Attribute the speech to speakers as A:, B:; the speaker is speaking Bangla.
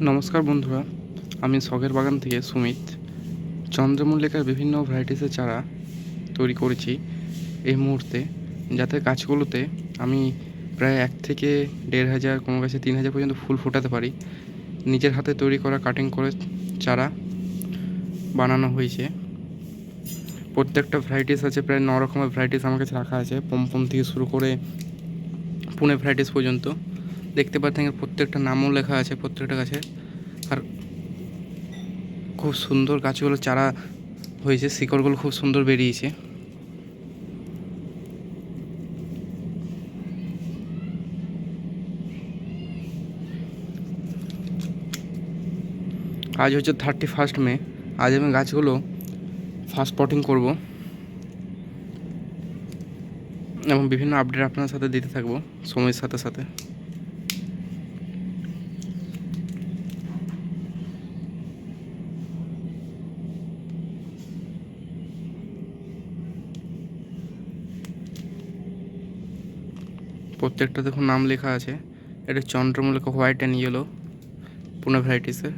A: নমস্কার বন্ধুরা, আমি শখের বাগান থেকে সুমিত। চন্দ্রমল্লিকার বিভিন্ন ভ্যারাইটিসের চারা তৈরি করেছি এই মুহূর্তে, যাতে গাছগুলোতে আমি প্রায় 1 থেকে 1.5 হাজার, কোনো গাছে 3,000 পর্যন্ত ফুল ফোটাতে পারি। নিজের হাতে তৈরি করা কাটিং করে চারা বানানো হয়েছে। প্রত্যেকটা ভ্যারাইটিস আছে, প্রায় 9 রকমের ভ্যারাইটিস আমার কাছে রাখা আছে, পমপম থেকে শুরু করে পুনে ভ্যারাইটিস পর্যন্ত। দেখতে পাচ্ছেন প্রত্যেকটা নামও লেখা আছে প্রত্যেকটা গাছে। আর খুব সুন্দর গাছগুলো চারা হয়েছে, শিকড়গুলো খুব সুন্দর বেরিয়েছে। আজ হচ্ছে 31 মে। আজ আমি গাছগুলো ফার্স্ট পটিং করব এবং বিভিন্ন আপডেট আপনার সাথে দিতে থাকবো সময়ের সাথে সাথে। প্রত্যেকটা দেখুন নাম লেখা আছে। এটা চন্দ্রমল্লিকা হোয়াইট অ্যান্ড ইয়েলো পুনে ভ্যারাইটিসের।